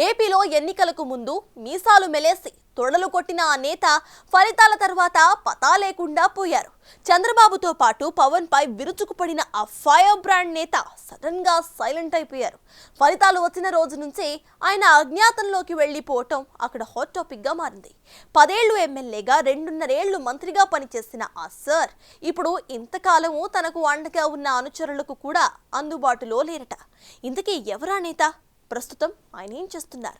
ఏపీలో ఎన్నికలకు ముందు మీసాలు మెలేసి తొడలు కొట్టిన ఆ నేత ఫలితాల తర్వాత పతా లేకుండా పోయారు. చంద్రబాబుతో పాటు పవన్ పై విరుచుకుపడిన ఆ ఫైర్ బ్రాండ్ నేత సడన్ గా సైలెంట్ అయిపోయారు. ఫలితాలు వచ్చిన రోజు నుంచి ఆయన అజ్ఞాతంలోకి వెళ్లిపోవటం అక్కడ హాట్ టాపిక్ గా మారింది. 10 ఏళ్లు ఎమ్మెల్యేగా 2.5 ఏళ్లు మంత్రిగా పనిచేసిన ఆ సార్ ఇప్పుడు ఇంతకాలము తనకు అండగా ఉన్న అనుచరులకు కూడా అందుబాటులో లేరట. ఇంతకీ ఎవరా నేత? ప్రస్తుతం ఆయన ఏం చేస్తున్నారు?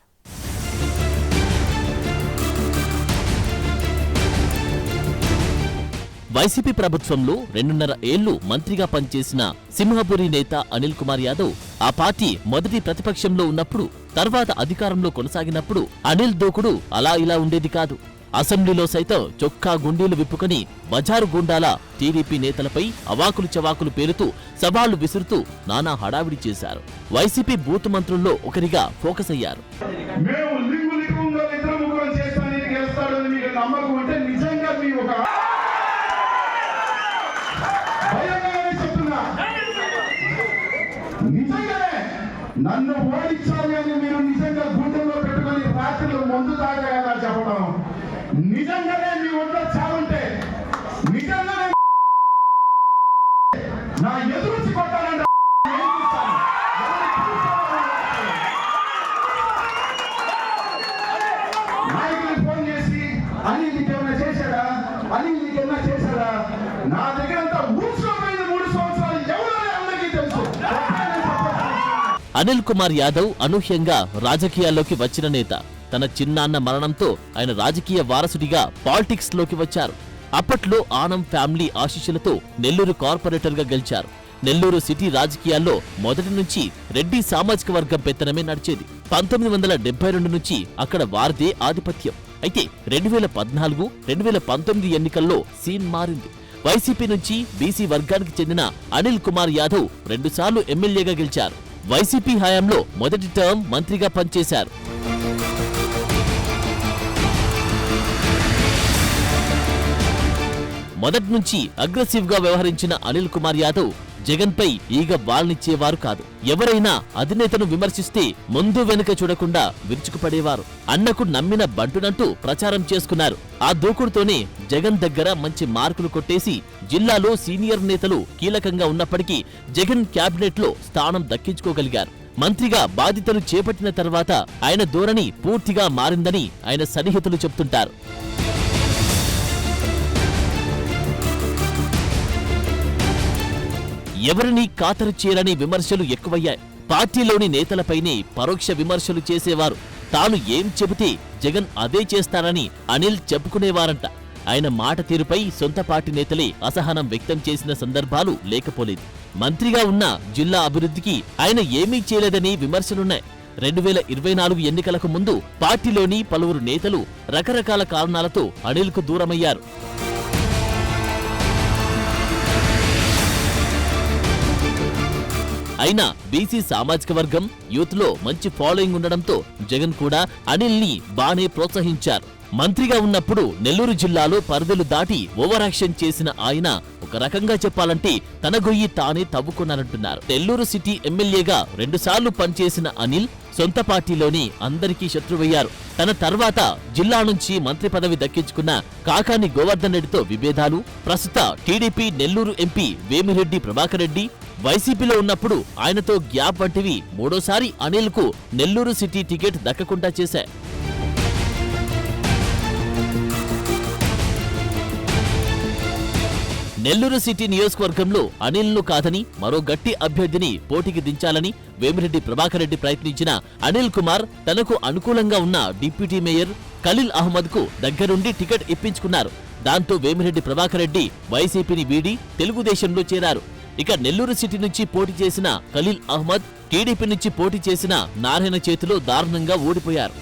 వైసీపీ ప్రభుత్వంలో 2.5 ఏళ్లు మంత్రిగా పనిచేసిన సింహపురి నేత అనిల్ కుమార్ యాదవ్ ఆ పార్టీ మొదటి ప్రతిపక్షంలో ఉన్నప్పుడు, తర్వాత అధికారంలో కొనసాగినప్పుడు అనిల్ దూకుడు అలా ఇలా ఉండేది కాదు. అసెంబ్లీలో సైతం చొక్కా గుండీలు విప్పుకొని బజారు గుండాల టీడీపీ నేతలపై అవాకులు చవాకులు పేరుతూ సవాళ్లు విసురుతూ నానా హడావిడి చేశారు. వైసీపీ బూత్ మంత్రుల్లో ఒకరిగా ఫోకస్ అయ్యారు. నన్ను ఓడించాలి అని మీరు నిజంగా గుండెల్లో పెట్టుకొని రాత్రిలో ముందు తాగలేదా చెప్పడం? నిజంగానే మీ ఒంట్లో చావుంటే నిజంగానే నా ఎదురుచి కొట్టాలంటే నాయకులు ఫోన్ చేసి అనిల్ నీకేమైనా చేశాడా, అనిల్ నీకేమైనా చేశాడా? నా దగ్గర అంతా ఊడ్చుకోపోయిన 3 సంవత్సరాలు ఎవరో అందరికీ తెలుసు. అనిల్ కుమార్ యాదవ్ అనూహ్యంగా రాజకీయాల్లోకి వచ్చిన నేత. తన చిన్నాన్న మరణంతో ఆయన రాజకీయ వారసుడిగా పాలిటిక్స్ లోకి వచ్చారు. అప్పట్లో ఆనం ఫ్యామిలీ ఆశీస్సులతో నెల్లూరు కార్పొరేటర్ గా గెలిచారు. నెల్లూరు సిటీ రాజకీయాల్లో మొదటి నుంచి రెడ్డి సామాజిక వర్గం పెత్తనమే నడిచేది. 1972 నుంచి అక్కడ వారిదే ఆధిపత్యం. అయితే 2014, 2019 ఎన్నికల్లో సీన్ మారింది. వైసీపీ నుంచి బీసీ వర్గానికి చెందిన అనిల్ కుమార్ యాదవ్ 2 సార్లు ఎమ్మెల్యేగా గెలిచారు. వైసీపీ హయాంలో మొదటి టర్మ్ మంత్రిగా పనిచేశారు. మొదటి నుంచి అగ్రెసివ్ గా వ్యవహరించిన అనిల్ కుమార్ యాదవ్ జగన్ పై ఈగ వాల్నిచ్చేవారు కాదు. ఎవరైనా అధినేతను విమర్శిస్తే ముందు వెనుక చూడకుండా విరుచుకుపడేవారు. అన్నకు నమ్మిన బంటునంటూ ప్రచారం చేసుకున్నారు. ఆ దూకుడుతోనే జగన్ దగ్గర మంచి మార్కులు కొట్టేసి జిల్లాలో సీనియర్ నేతలు కీలకంగా ఉన్నప్పటికీ జగన్ క్యాబినెట్ లో స్థానం దక్కించుకోగలిగారు. మంత్రిగా బాధ్యతలు చేపట్టిన తర్వాత ఆయన ధోరణి పూర్తిగా మారిందని ఆయన సన్నిహితులు చెబుతుంటారు. ఎవరిని ఖాతరు చేయరని విమర్శలు ఎక్కువయ్యాయి. పార్టీలోని నేతలపైనే పరోక్ష విమర్శలు చేసేవారు. తాను ఏం చెబితే జగన్ అదే చేస్తారని అనిల్ చెప్పుకునేవారంట. ఆయన మాట తీరుపై సొంత పార్టీ నేతలే అసహనం వ్యక్తం చేసిన సందర్భాలు లేకపోలేదు. మంత్రిగా ఉన్న జిల్లా అభివృద్ధికి ఆయన ఏమీ చేయలేదని విమర్శలున్నాయి. 2024 ఎన్నికలకు ముందు పార్టీలోని పలువురు నేతలు రకరకాల కారణాలతో అనిల్కు దూరమయ్యారు. అయినా బీసీ సామాజిక వర్గం యూత్ లో మంచి ఫాలోయింగ్ ఉండడంతో జగన్ కూడా అనిల్ ని బానే ప్రోత్సహించారు. మంత్రిగా ఉన్నప్పుడు నెల్లూరు జిల్లాలో పరిధులు దాటి ఓవర్ యాక్షన్ చేసిన ఆయన ఒక రకంగా చెప్పాలంటే తన గొయ్యి తానే తవ్వుకున్నారంటున్నారు. నెల్లూరు సిటీ ఎమ్మెల్యేగా 2 సార్లు పనిచేసిన అనిల్ సొంత పార్టీలోని అందరికీ శత్రువయ్యారు. తన తర్వాత జిల్లా నుంచి మంత్రి పదవి దక్కించుకున్న కాకాని గోవర్ధన్ రెడ్డితో విభేదాలు, ప్రస్తుత టీడీపీ నెల్లూరు ఎంపీ వేమిరెడ్డి ప్రభాకర్ రెడ్డి వైసీపీలో ఉన్నప్పుడు ఆయనతో గ్యాప్ వంటివి మూడోసారి అనిల్ కు నెల్లూరు సిటీ టికెట్ దక్కకుండా చేశాయి. నెల్లూరు సిటీ నియోజకవర్గంలో అనిల్ ను కాదని మరో గట్టి అభ్యర్థిని పోటీకి దించాలని వేమిరెడ్డి ప్రభాకర్ రెడ్డి ప్రయత్నించిన అనిల్ కుమార్ తనకు అనుకూలంగా ఉన్న డిప్యూటీ మేయర్ ఖలీల్ అహ్మద్ కు దగ్గరుండి టికెట్ ఇప్పించుకున్నారు. దాంతో వేమిరెడ్డి ప్రభాకర్ రెడ్డి వైసీపీని వీడి తెలుగుదేశంలో చేరారు. ఇక నెల్లూరు సిటీ నుంచి పోటీ చేసిన ఖలీల్ అహ్మద్ టీడీపీ నుంచి పోటీ చేసిన నారాయణ చేతిలో దారుణంగా ఓడిపోయారు.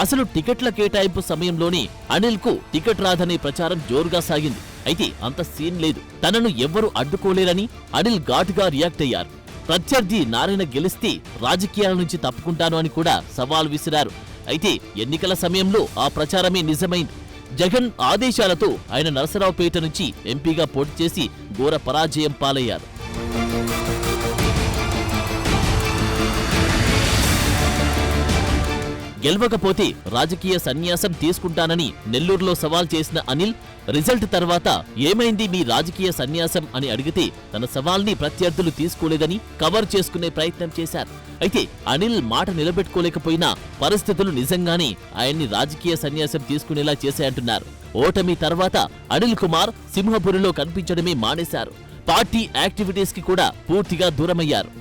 అసలు టికెట్ల కేటాయింపు సమయంలోనే అనిల్ కు టికెట్ రాదనే ప్రచారం జోరుగా సాగింది. అయితే అంత సీన్ లేదు. తనను ఎవ్వరూ అడ్డుకోలేరని అనిల్ ఘాటుగా రియాక్ట్ అయ్యారు. ప్రత్యర్థి నారాయణ గెలిస్తే రాజకీయాల నుంచి తప్పుకుంటాను అని కూడా సవాల్ విసిరారు. అయితే ఎన్నికల సమయంలో ఆ ప్రచారమే నిజమైంది. జగన్ ఆదేశాలతో ఆయన నరసరావుపేట నుంచి ఎంపీగా పోటీ చేసి ఘోర పరాజయం పాలయ్యారు. గెలవకపోతే రాజకీయ సన్యాసం తీసుకుంటానని నెల్లూరులో సవాల్ చేసిన అనిల్ రిజల్ట్ తర్వాత ఏమైంది మీ రాజకీయ సన్యాసం అని అడిగితే తన సవాల్ని ప్రత్యర్థులు తీసుకోలేదని కవర్ చేసుకునే ప్రయత్నం చేశారు. అయితే అనిల్ మాట నిలబెట్టుకోలేకపోయినా పరిస్థితులు నిజంగానే ఆయన్ని రాజకీయ సన్యాసం తీసుకునేలా చేశాయంటున్నారు. ఓటమి తర్వాత అనిల్ కుమార్ సింహపురిలో కనిపించడమే మానేశారు. పార్టీ యాక్టివిటీస్ కి కూడా పూర్తిగా దూరమయ్యారు.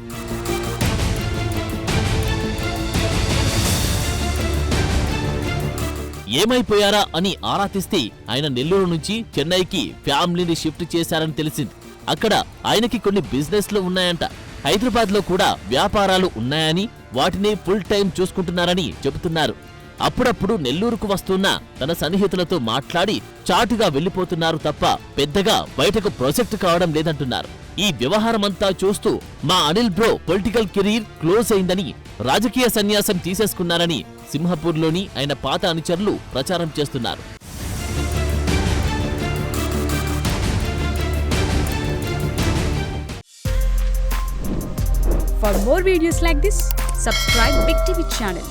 ఏమైపోయారా అని ఆరా తీస్తే ఆయన నెల్లూరు నుంచి చెన్నైకి ఫ్యామిలీని షిఫ్ట్ చేశారని తెలిసింది. అక్కడ ఆయనకి కొన్ని బిజినెస్లు ఉన్నాయంట. హైదరాబాద్లో కూడా వ్యాపారాలు ఉన్నాయని వాటిని ఫుల్ టైం చూసుకుంటున్నారని చెబుతున్నారు. అప్పుడప్పుడు నెల్లూరుకు వస్తున్న తన సన్నిహితులతో మాట్లాడి చాటుగా వెళ్లిపోతున్నారు తప్ప పెద్దగా బయటకు ప్రొజెక్ట్ కావడం లేదంటున్నారు. ఈ వ్యవహారమంతా చూస్తూ మా Anil bro political career close అయిందని, రాజకీయ సన్యాసం తీసేసుకున్నారని సింహపూర్లోని ఆయన పాత అనుచరులు ప్రచారం చేస్తున్నారు. For more videos like this, subscribe Big TV channel.